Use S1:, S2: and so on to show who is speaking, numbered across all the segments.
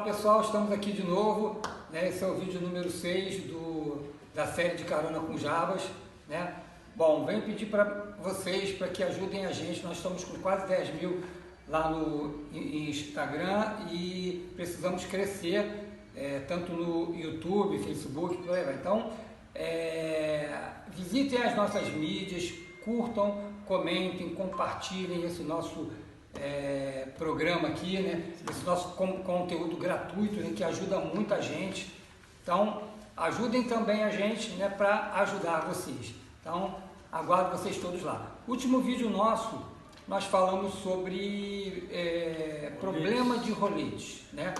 S1: pessoal, estamos aqui de novo, né? Esse é o vídeo número 6 da série de Carona com Jabas, né? Bom, venho pedir para vocês para que ajudem a gente, nós estamos com quase 10 mil lá no Instagram e precisamos crescer, tanto no YouTube, Facebook, por aí vai. Então, visitem as nossas mídias, curtam, comentem, compartilhem esse nosso programa aqui, né? Esse nosso conteúdo gratuito, né? Que ajuda muita gente. Então, ajudem também a gente, né? Para ajudar vocês. Então, aguardo vocês todos lá. Último vídeo nosso, nós falamos sobre problema de roletes, né?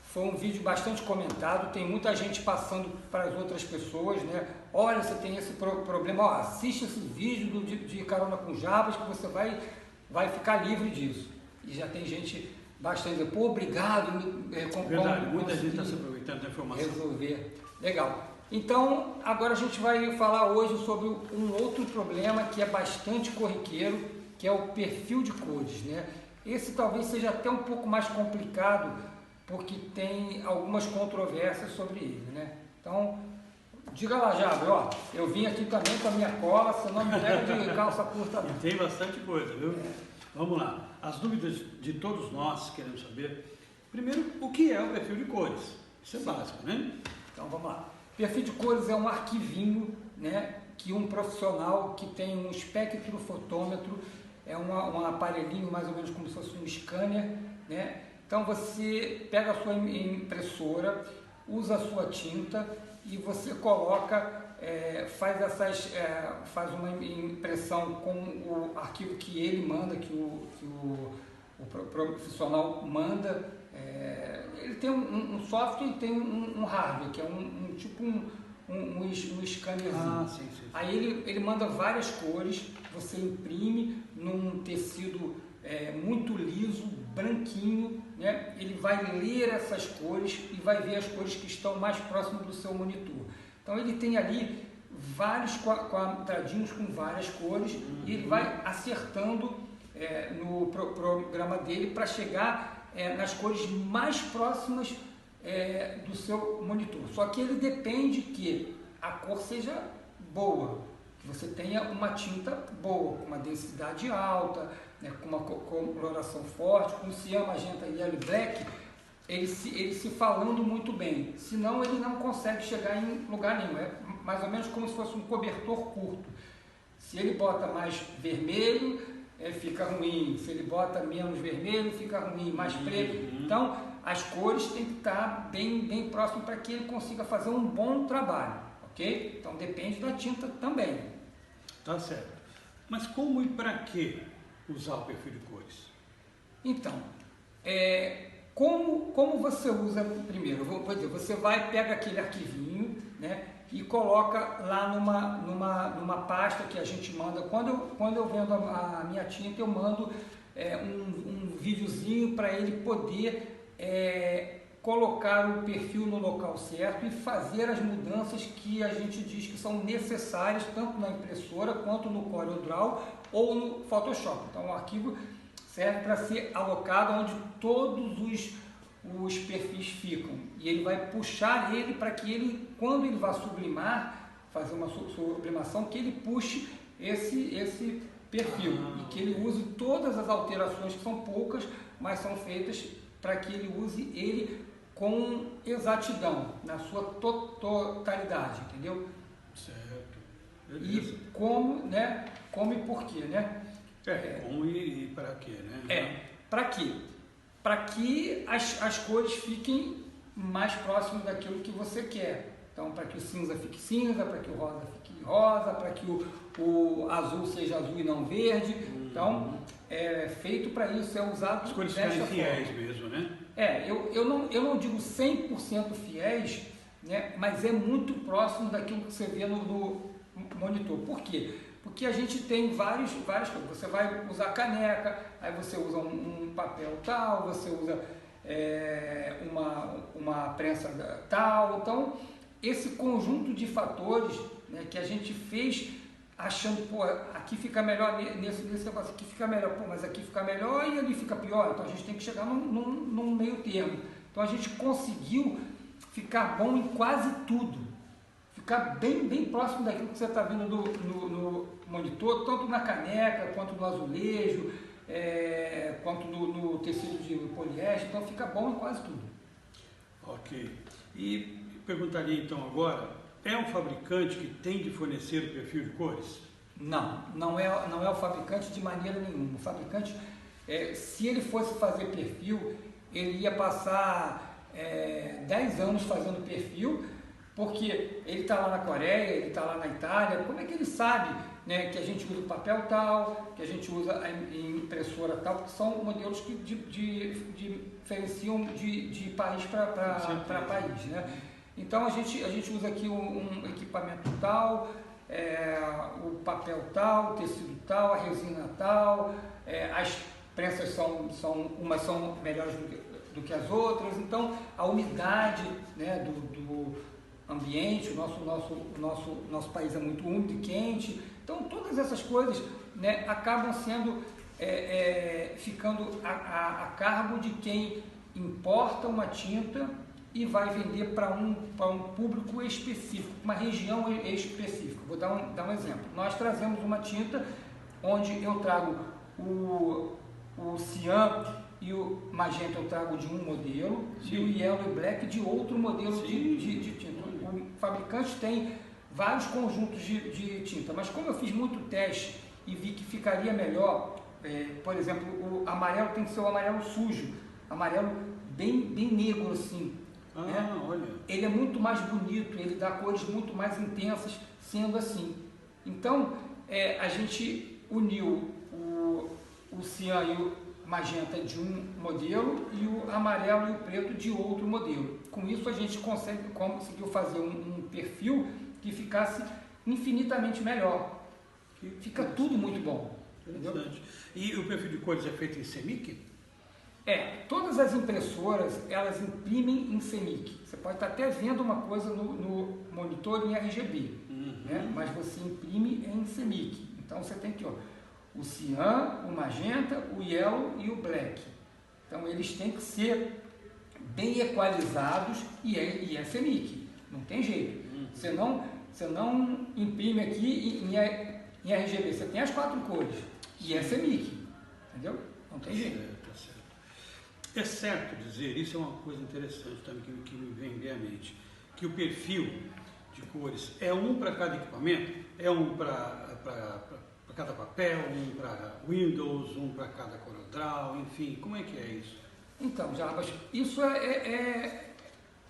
S1: Foi um vídeo bastante comentado, tem muita gente passando para as outras pessoas, né? Olha, você tem esse problema, ó, assiste esse vídeo de Carona com Jabas que você vai ficar livre disso. E já tem gente bastante, pô, obrigado.
S2: Verdade, muita gente está se aproveitando da informação.
S1: Resolver. Legal. Então, agora a gente vai falar hoje sobre um outro problema que é bastante corriqueiro, que é o perfil de cores, né? Esse talvez seja até um pouco mais complicado, porque tem algumas controvérsias sobre ele, né? Então, diga lá, Jabas, ó, eu vim aqui também com a minha cola, senão me pega de calça curta.
S2: E tem bastante coisa, viu? Vamos lá. As dúvidas de todos nós queremos saber, primeiro, o que é o perfil de cores? Isso é básico, né?
S1: Então, vamos lá. Perfil de cores é um arquivinho, né, que um profissional que tem um espectrofotômetro, é um aparelhinho mais ou menos como se fosse um scanner, né? Então você pega a sua impressora, usa a sua tinta e você coloca, faz uma impressão com o arquivo que ele manda, que o profissional manda. Ele tem um software e tem um hardware, que é tipo um scannerzinho.
S2: Ah, sim.
S1: Aí ele manda várias cores, você imprime num tecido muito liso, branquinho, né? Ele vai ler essas cores e vai ver as cores que estão mais próximas do seu monitor. Então ele tem ali vários quadradinhos com várias cores e ele vai acertando no programa dele para chegar nas cores mais próximas do seu monitor. Só que ele depende que a cor seja boa, que você tenha uma tinta boa, com uma densidade alta, né, com uma coloração forte, com cian, magenta, yellow e black, ele se falando muito bem, senão ele não consegue chegar em lugar nenhum. É mais ou menos como se fosse um cobertor curto. Se ele bota mais vermelho, fica ruim. Se ele bota menos vermelho, fica ruim, mais preto. Então, as cores têm que estar bem próximas para que ele consiga fazer um bom trabalho, ok? Então, depende da tinta também.
S2: Tá certo. Mas como e para que usar o perfil de cores?
S1: Então, como você usa primeiro? Vou dizer, você pega aquele arquivinho, né, e coloca lá numa pasta que a gente manda. Quando eu vendo a minha tinta, eu mando um videozinho para ele poder colocar o perfil no local certo e fazer as mudanças que a gente diz que são necessárias, tanto na impressora quanto no CorelDRAW ou no Photoshop. Então o arquivo serve para ser alocado onde todos os perfis ficam, e ele vai puxar ele para que ele, quando ele vai sublimar, fazer uma sublimação, que ele puxe esse perfil e que ele use todas as alterações, que são poucas, mas são feitas para que ele use ele com exatidão, na sua totalidade, entendeu?
S2: Certo.
S1: Beleza. E como e por quê, né?
S2: Como e para quê, né?
S1: Para quê? Para que as cores fiquem mais próximas daquilo que você quer. Então, para que o cinza fique cinza, para que o rosa fique rosa, para que o azul seja azul e não verde. Então, é feito para isso, é usado
S2: as cores ficarem fiéis mesmo, né?
S1: Eu não digo 100% fiéis, né, mas é muito próximo daquilo que você vê no monitor. Por quê? Porque a gente tem várias coisas. Você vai usar caneca, aí você usa um papel tal, você usa uma prensa tal. Então, esse conjunto de fatores, né, que a gente fez achando, pô, aqui fica melhor, nesse negócio aqui fica melhor, pô, mas aqui fica melhor e ali fica pior. Então, a gente tem que chegar num meio termo. Então a gente conseguiu ficar bom em quase tudo, ficar bem próximo daquilo que você está vendo no monitor, tanto na caneca, quanto no azulejo, quanto no tecido de poliéster, então fica bom em quase tudo.
S2: Ok. E perguntaria então agora, é um fabricante que tem de fornecer o perfil de cores?
S1: Não é o fabricante de maneira nenhuma. O fabricante, se ele fosse fazer perfil, ele ia passar 10 anos fazendo perfil, porque ele está lá na Coreia, ele está lá na Itália, como é que ele sabe, né, que a gente usa o papel tal, que a gente usa a impressora tal, porque são modelos que diferenciam de país para país, né? Então a gente usa aqui um equipamento tal, o papel tal, o tecido tal, a resina tal, as prensas umas são melhores do que as outras, então a umidade, né, do ambiente, o nosso país é muito úmido e quente, então todas essas coisas, né, acabam sendo ficando a cargo de quem importa uma tinta e vai vender para um público específico, uma região específica. Vou dar um exemplo. Nós trazemos uma tinta onde eu trago o cian e o magenta eu trago de um modelo, sim, e o yellow e black de outro modelo de tinta. O fabricante tem vários conjuntos de tinta, mas como eu fiz muito teste e vi que ficaria melhor, por exemplo, o amarelo tem que ser o amarelo sujo, amarelo bem negro assim.
S2: Olha.
S1: Ele é muito mais bonito, ele dá cores muito mais intensas sendo assim. Então, a gente uniu o cian e o magenta de um modelo e o amarelo e o preto de outro modelo. Com isso a gente conseguiu fazer um perfil que ficasse infinitamente melhor. Fica tudo muito bom.
S2: Interessante. E o perfil de cores é feito em CMYK?
S1: Todas as impressoras, elas imprimem em CMYK. Você pode estar até vendo uma coisa no monitor em RGB, né? Mas você imprime em CMYK. Então você tem aqui, o cian, o magenta, o yellow e o black. Então eles têm que ser bem equalizados e é CMYK. Não tem jeito. Você não imprime aqui em RGB. Você tem as 4 cores e é CMYK. Entendeu? Não tem jeito.
S2: É certo dizer, isso é uma coisa interessante também que me vem bem à mente, que o perfil de cores é um para cada equipamento, é um para cada papel, um para Windows, um para cada CorelDRAW, enfim, como é que é isso?
S1: Então, Jarbas, isso é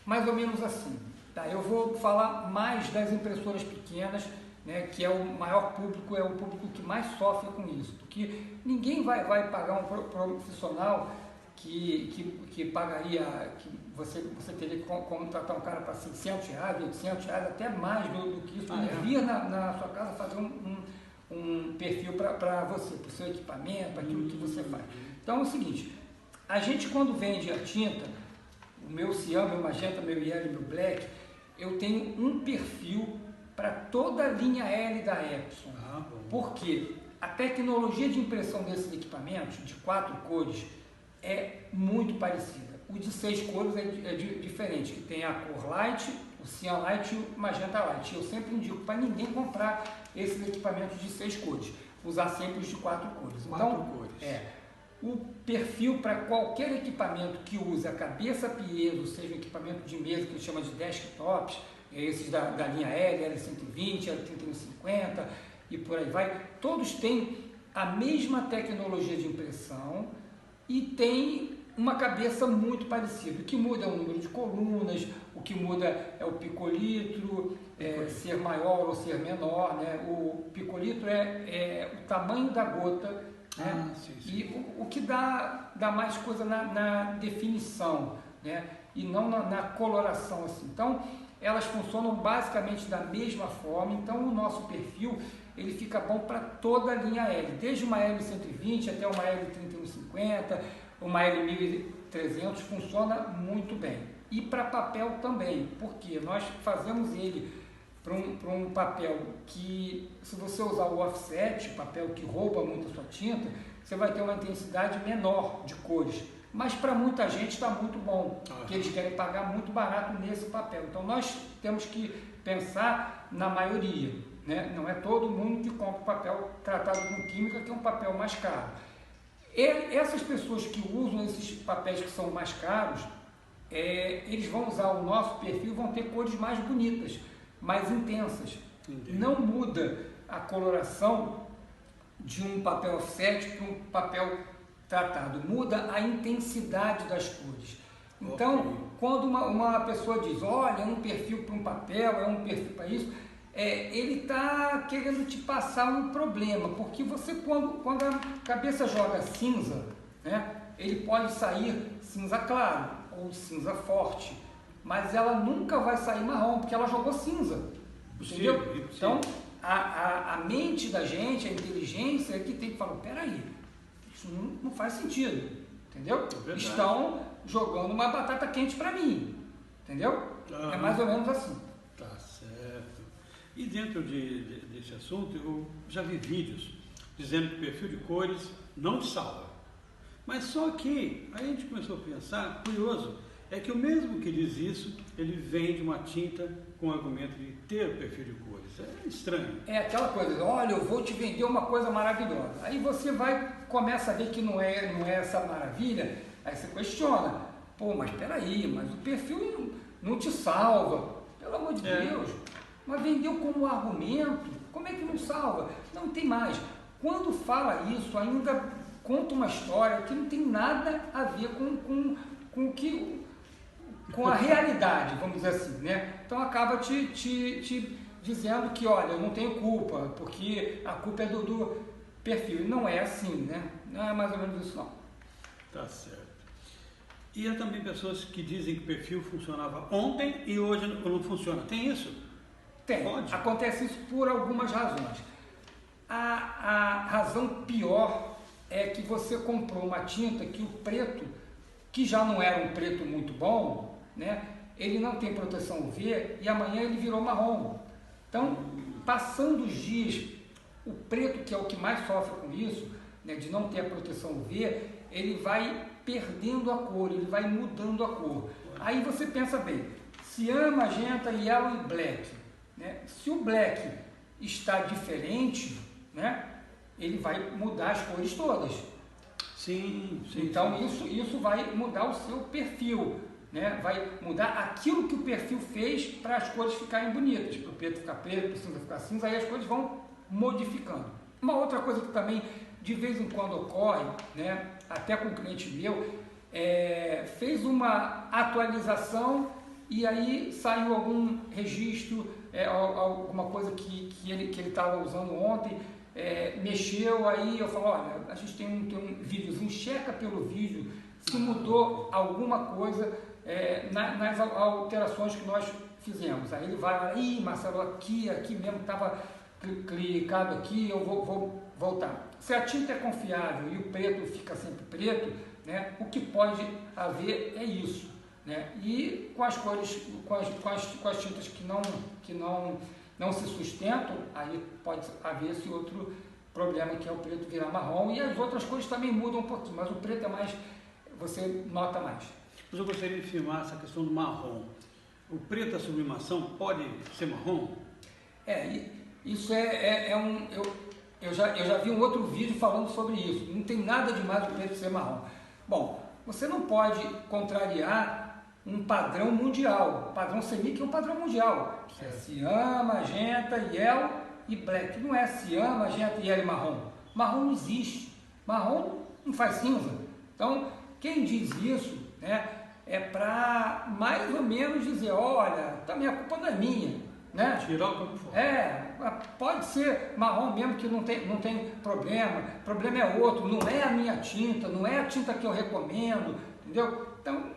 S1: mais ou menos assim. Tá? Eu vou falar mais das impressoras pequenas, né, que é o maior público, é o público que mais sofre com isso, porque ninguém vai pagar um profissional que pagaria, que você teria que contratar um cara para R$600, R$800, até mais do que isso, ele vir na sua casa fazer um perfil para você, para o seu equipamento, aquilo que você faz. Então é o seguinte, a gente quando vende a tinta, o meu cian, meu magenta, meu yellow e meu black, eu tenho um perfil para toda a linha L da Epson. Porque a tecnologia de impressão desses equipamentos, de 4 cores, é muito parecida. O de 6 cores é diferente, que tem a cor light, o cian light e o magenta light. Eu sempre indico para ninguém comprar esses equipamentos de 6 cores, usar sempre os de 4 cores. Então, o perfil para qualquer equipamento que use a cabeça piezo, seja um equipamento de mesa que a gente chama de desktops, esses da linha L, L120, L3150 e por aí vai, todos têm a mesma tecnologia de impressão e tem uma cabeça muito parecida. O que muda é o número de colunas, o que muda é o picolitro, ser maior ou ser menor, né? O picolitro é o tamanho da gota, né?
S2: Sim.
S1: E o que dá mais coisa na definição, né? E não na coloração assim. Então, elas funcionam basicamente da mesma forma, então o nosso perfil ele fica bom para toda a linha L, desde uma L120 até uma L3150, uma L1300, funciona muito bem. E para papel também, porque nós fazemos ele para um papel que, se você usar o offset, papel que rouba muito a sua tinta, você vai ter uma intensidade menor de cores. mas para muita gente está muito bom, porque eles querem pagar muito barato nesse papel. Então nós temos que pensar na maioria, né? Não é todo mundo que compra papel tratado com química, que é um papel mais caro. Essas pessoas que usam esses papéis que são mais caros, eles vão usar o nosso perfil, vão ter cores mais bonitas, mais intensas. Entendi. Não muda a coloração de um papel offset para um papel tratado, muda a intensidade das cores. Então, quando uma pessoa diz, olha, é um perfil para um papel, é um perfil para isso, ele está querendo te passar um problema, porque você, quando a cabeça joga cinza, né, ele pode sair cinza claro ou cinza forte, mas ela nunca vai sair marrom, porque ela jogou cinza, entendeu? Sim. Então, a mente da gente, a inteligência é que tem que falar, peraí, isso não faz sentido, entendeu? Estão jogando uma batata quente para mim, entendeu? É mais ou menos assim.
S2: Tá certo. E dentro desse assunto, eu já vi vídeos dizendo que o perfil de cores não te salva. Mas só que aí a gente começou a pensar, curioso, é que o mesmo que diz isso, ele vende uma tinta com o argumento de ter o perfil de cores. É estranho.
S1: É aquela coisa, olha, eu vou te vender uma coisa maravilhosa. Aí você começa a ver que não é essa maravilha, aí você questiona, pô, mas peraí, mas o perfil não te salva, pelo amor de Deus. Mas vendeu como argumento, como é que não salva? Não tem mais. Quando fala isso, ainda conta uma história que não tem nada a ver com a realidade, vamos dizer assim, né? Então acaba te dizendo que, olha, eu não tenho culpa, porque a culpa é do perfil. E não é assim, né? Não é mais ou menos isso, não.
S2: Tá certo. E há também pessoas que dizem que o perfil funcionava ontem e hoje não funciona. Tem isso?
S1: Tem. Pode? Acontece isso por algumas razões. A razão pior é que você comprou uma tinta que o preto, que já não era um preto muito bom, né? Ele não tem proteção UV e amanhã ele virou marrom. Então, passando os dias, o preto, que é o que mais sofre com isso, né, de não ter a proteção UV, ele vai perdendo a cor, ele vai mudando a cor. Aí você pensa bem, cian, magenta, yellow e black, né? Se o black está diferente, né, ele vai mudar as cores todas.
S2: Sim.
S1: Então isso vai mudar o seu perfil, né? Vai mudar aquilo que o perfil fez para as cores ficarem bonitas, para o preto ficar preto, para o cinza ficar cinza, aí as cores vão modificando. Uma outra coisa que também de vez em quando ocorre, né, até com um cliente meu, fez uma atualização e aí saiu algum registro, alguma coisa que ele estava usando ontem, mexeu, aí eu falo, olha, a gente tem um videozinho, checa pelo vídeo se mudou alguma coisa nas alterações que nós fizemos. Aí ele vai, ih, Marcelo, aqui mesmo estava clicado aqui, eu vou voltar. Se a tinta é confiável e o preto fica sempre preto, né, o que pode haver é isso, né? E com as cores, com as tintas que não se sustentam, aí pode haver esse outro problema, que é o preto virar marrom, e as outras cores também mudam um pouquinho, mas o preto é mais, você nota mais.
S2: Mas eu gostaria de afirmar essa questão do marrom. O preto da sublimação pode ser marrom?
S1: Isso eu já vi um outro vídeo falando sobre isso. Não tem nada demais o preto ser marrom. Bom, você não pode contrariar um padrão mundial. O padrão CMYK é um padrão mundial. É cian, magenta, yellow e black. Não é cian, magenta, yellow e marrom. Marrom não existe. Marrom não faz cinza. Então, quem diz isso, né, é para mais ou menos dizer, olha, também a culpa não é minha, né?
S2: Tirar o campo fora.
S1: Pode ser marrom mesmo, que não tem problema. O problema é outro, não é a minha tinta, não é a tinta que eu recomendo, entendeu? Então,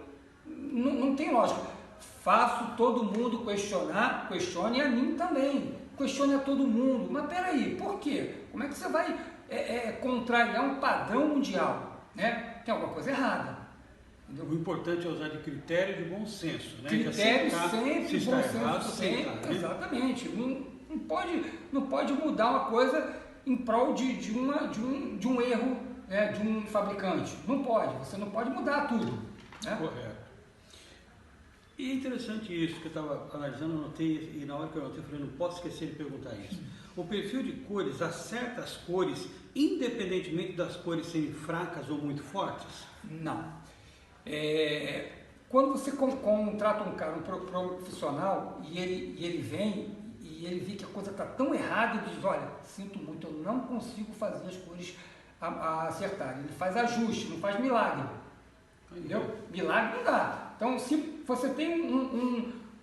S1: não tem lógica. Faço todo mundo questionar, questione a mim também. Questione a todo mundo. Mas peraí, por quê? Como é que você vai contrariar um padrão mundial, né? Tem alguma coisa errada. Entendeu?
S2: O importante é usar de critério de bom senso, né?
S1: Critério sempre, bom senso sempre, né? Exatamente. Não pode mudar uma coisa em prol de um erro né, de um fabricante. Não pode, você não pode mudar tudo. Né?
S2: Correto. E é interessante isso que eu estava analisando, anotei, e na hora que eu anotei, eu falei, não posso esquecer de perguntar isso. O perfil de cores acerta as cores, independentemente das cores serem fracas ou muito fortes?
S1: Não. Quando você contrata um cara, um profissional, e ele vem e ele vê que a coisa está tão errada, ele diz, olha, sinto muito, eu não consigo fazer as cores acertarem. Ele faz ajuste, não faz milagre. Entendeu? Milagre não dá. Então, se você tem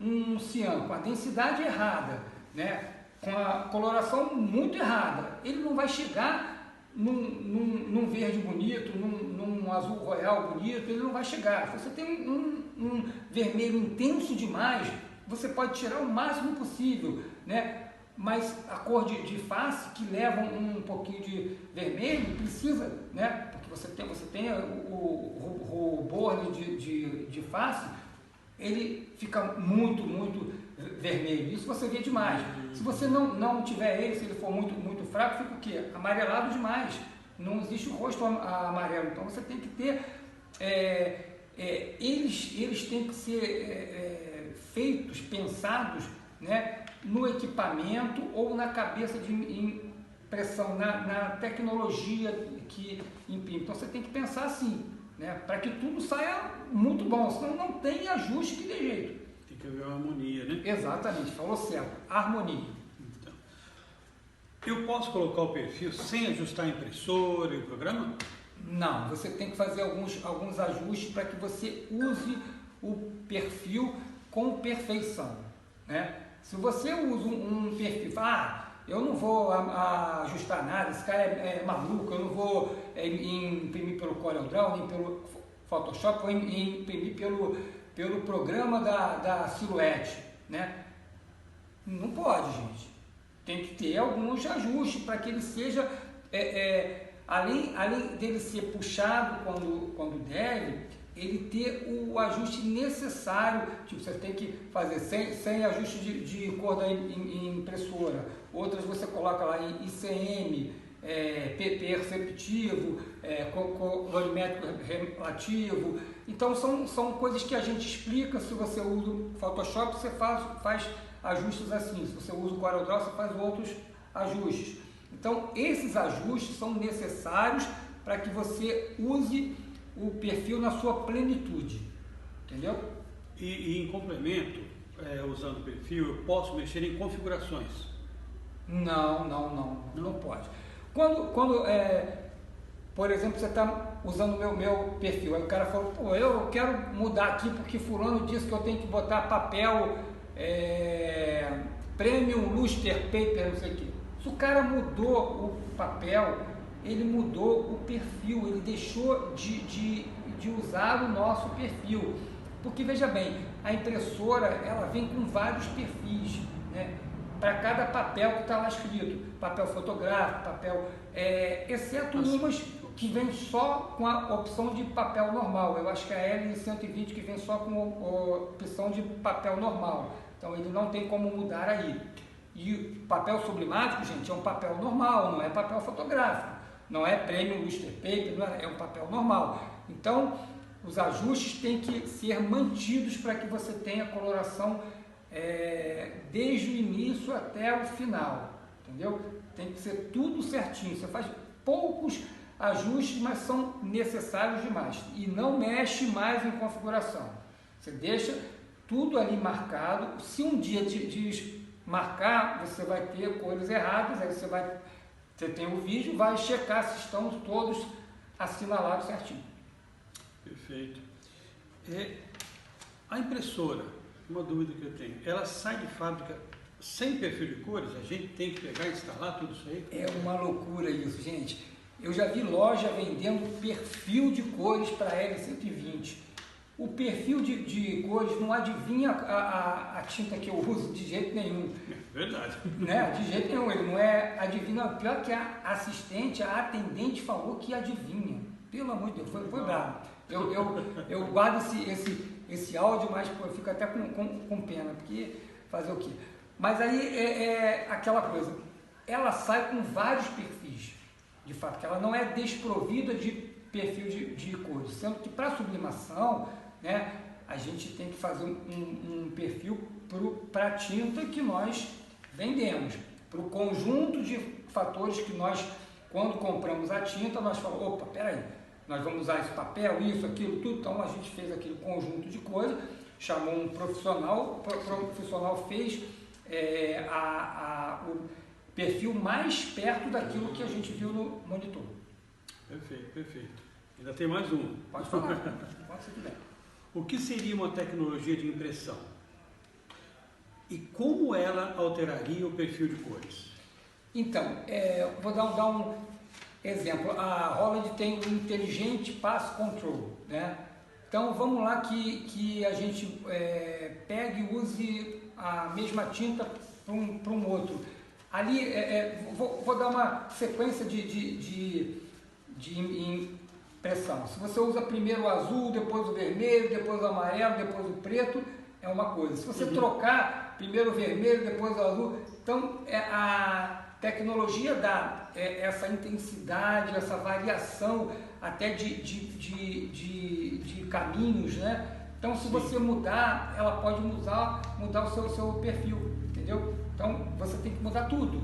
S1: um ciano com a densidade errada, né, com a coloração muito errada, ele não vai chegar num verde bonito, num azul royal bonito, ele não vai chegar. Se você tem um vermelho intenso demais, você pode tirar o máximo possível, né? Mas a cor de face, que leva um pouquinho de vermelho, precisa, né? Porque você tem o borne de face, ele fica muito vermelho. Isso você vê demais. Se você não tiver ele, se ele for muito fraco, fica o quê? Amarelado demais. Não existe o rosto amarelo. Então você tem que ter... eles têm que ser feitos, pensados, né, no equipamento ou na cabeça de impressão, na tecnologia que imprime. Então você tem que pensar assim, né, para que tudo saia muito bom, senão não tem ajuste que dê jeito.
S2: Tem que haver uma harmonia, né?
S1: Exatamente, falou certo, harmonia.
S2: Então, eu posso colocar o perfil sem ajustar a impressora e o programa?
S1: Não, você tem que fazer alguns ajustes para que você use o perfil com perfeição, né? Se você usa um perfil, eu não vou ajustar nada, esse cara é maluco, eu não vou imprimir pelo CorelDRAW, nem pelo Photoshop, vou imprimir pelo programa da Silhouette, né? Não pode, gente. Tem que ter alguns ajustes para que ele seja, além dele ser puxado quando deve, ele ter o ajuste necessário. Tipo, você tem que fazer sem ajuste de cor da impressora. Outras você coloca lá em ICM, perceptivo, colorimétrico relativo. Então são coisas que a gente explica. Se você usa o Photoshop, você faz ajustes assim. Se você usa o CorelDRAW, você faz outros ajustes. Então esses ajustes são necessários para que você use o perfil na sua plenitude, entendeu?
S2: E em complemento, usando o perfil, eu posso mexer em configurações?
S1: Não pode. Quando por exemplo, você está usando o meu perfil, aí o cara falou, pô, eu quero mudar aqui porque fulano disse que eu tenho que botar papel Premium Luster Paper, não sei o quê. Se o cara mudou o papel, ele mudou o perfil, ele deixou de usar o nosso perfil. Porque, veja bem, a impressora, ela vem com vários perfis, né? Para cada papel que está lá escrito, papel fotográfico, papel, exceto umas que vem só com a opção de papel normal. Eu acho que é a L120 que vem só com a opção de papel normal. Então ele não tem como mudar aí. E papel sublimático, gente, é um papel normal, não é papel fotográfico. Não é Premium Luster Paper, é um papel normal. Então, os ajustes têm que ser mantidos para que você tenha coloração desde o início até o final, entendeu? Tem que ser tudo certinho. Você faz poucos ajustes, mas são necessários demais. E não mexe mais em configuração. Você deixa tudo ali marcado. Se um dia desmarcar, você vai ter cores erradas, aí você tem o vídeo, vai checar se estão todos assinalados certinho.
S2: Perfeito. A impressora, uma dúvida que eu tenho, ela sai de fábrica sem perfil de cores? A gente tem que pegar e instalar tudo isso aí? É
S1: uma loucura isso, gente. Eu já vi loja vendendo perfil de cores para L120. O perfil de cores não adivinha a tinta que eu uso de jeito nenhum.
S2: Verdade.
S1: Né? De jeito nenhum, ele não adivinha. Pior que a assistente, a atendente falou que adivinha. Pelo amor de Deus, foi bravo. Eu guardo esse áudio, mas pô, eu fico até com pena, porque fazer o quê? Mas aí é aquela coisa, ela sai com vários perfis. de fato, que ela não é desprovida de perfil de cores, sendo que para sublimação, né, a gente tem que fazer um perfil para a tinta que nós vendemos, para o conjunto de fatores que nós, quando compramos a tinta, nós falamos, opa, peraí, nós vamos usar esse papel, isso, aquilo, tudo, então a gente fez aquele conjunto de coisas, chamou um profissional, o profissional fez o perfil mais perto daquilo que a gente viu no monitor.
S2: Perfeito, perfeito. Ainda tem mais um.
S1: Pode falar, pode ser que der.
S2: O que seria uma tecnologia de impressão? E como ela alteraria o perfil de cores?
S1: Então, vou dar um exemplo. A Holland tem o Intelligent Pass Control, né? Então, vamos lá que a gente pegue e use a mesma tinta para um outro. Ali, vou dar uma sequência de impressão. Se você usa primeiro o azul, depois o vermelho, depois o amarelo, depois o preto, é uma coisa. Se você trocar primeiro o vermelho, depois o azul, então a tecnologia dá essa intensidade, essa variação até de caminhos, né? Então, se você mudar, ela pode mudar o seu perfil, entendeu? Então, você tem que mudar tudo,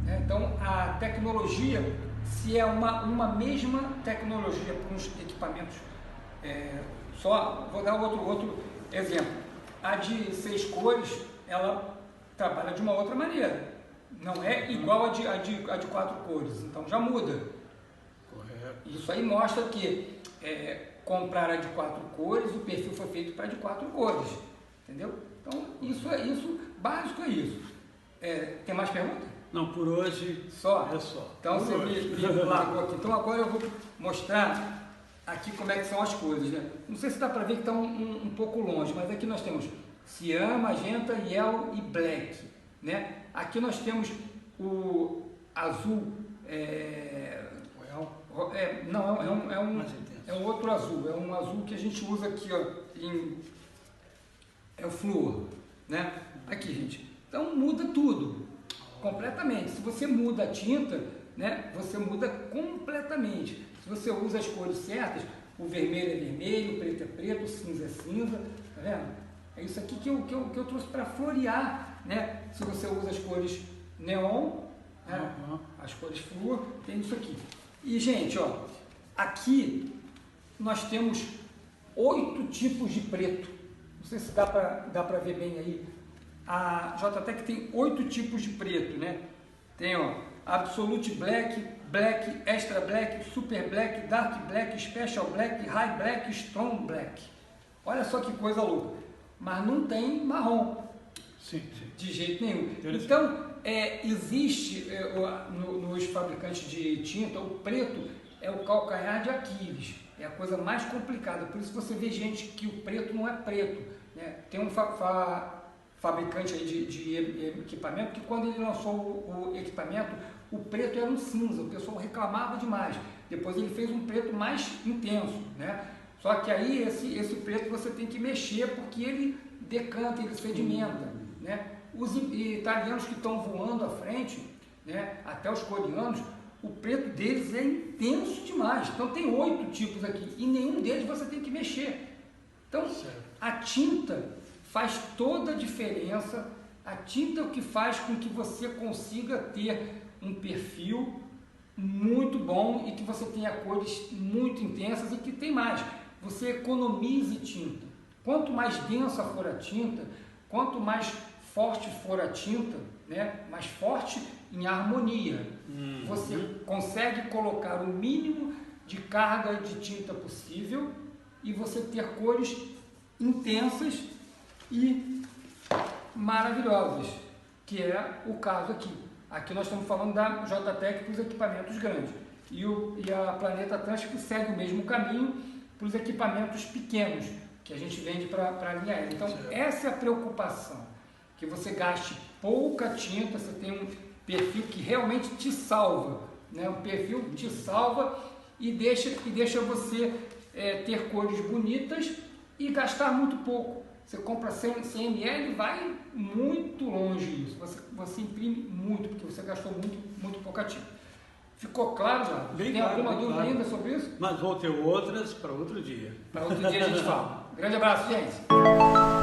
S1: né? Então, a tecnologia, se é uma mesma tecnologia para uns equipamentos, só vou dar outro exemplo. A de 6 cores, ela trabalha de uma outra maneira. Não é igual a de 4 cores, então já muda.
S2: Correto.
S1: Isso aí mostra que comprar a de 4 cores, o perfil foi feito para a de 4 cores, entendeu? Então, isso básico é isso. Tem mais perguntas?
S2: Não, por hoje
S1: só?
S2: É só.
S1: Então você me largou aqui. Então agora eu vou mostrar aqui como é que são as cores, né? Não sei se dá para ver que está um pouco longe, mas aqui nós temos cian, magenta, yellow e black, né? Aqui nós temos o azul, não, é um outro azul, é um azul que a gente usa aqui, ó, é o flúor, né? Aqui, gente. Então muda tudo, completamente. Se você muda a tinta, né, você muda completamente. Se você usa as cores certas, o vermelho é vermelho, o preto é preto, o cinza é cinza, tá vendo? É isso aqui que eu trouxe para florear, né? Se você usa as cores neon, né? As cores flúor, tem isso aqui. E, gente, ó, aqui nós temos 8 tipos de preto. Não sei se dá para ver bem aí. A JTEC tem 8 tipos de preto, né? Tem, ó, Absolute Black, Black, Extra Black, Super Black, Dark Black, Special Black, High Black, Strong Black. Olha só que coisa louca. Mas não tem marrom.
S2: Sim.
S1: De jeito nenhum. Então, existe nos fabricantes de tinta, o preto é o calcanhar de Aquiles. É a coisa mais complicada. Por isso você vê gente que o preto não é preto, né? Tem um fabricante aí de equipamento que quando ele lançou o equipamento, o preto era um cinza, o pessoal reclamava demais. Depois ele fez um preto mais intenso, né? Só que aí esse preto você tem que mexer porque ele decanta, ele sedimenta, né? Os italianos que estão voando à frente, né, até os coreanos, o preto deles é intenso demais. Então tem 8 tipos aqui e nenhum deles você tem que mexer. Então a tinta faz toda a diferença. A tinta é o que faz com que você consiga ter um perfil muito bom e que você tenha cores muito intensas e que tem mais. Você economize tinta. Quanto mais densa for a tinta, quanto mais forte for a tinta, né, mais forte em harmonia, você consegue colocar o mínimo de carga de tinta possível e você ter cores intensas e maravilhosas, que é o caso aqui. Aqui nós estamos falando da JTEC para os equipamentos grandes e a Planeta Atlântico segue o mesmo caminho para os equipamentos pequenos que a gente vende para a linha aérea. Então essa é a preocupação, que você gaste pouca tinta, você tem um perfil que realmente te salva, né? Um perfil que te salva e deixa você ter cores bonitas e gastar muito pouco. Você compra 100 ml e vai muito longe isso. Você imprime muito, porque você gastou muito pouca tinta. Ficou claro, já?
S2: Bem
S1: Tem
S2: claro,
S1: alguma
S2: bem
S1: dúvida
S2: claro.
S1: ainda sobre isso?
S2: Mas vou ter outras para outro dia.
S1: Para outro dia a gente fala. Grande abraço, gente.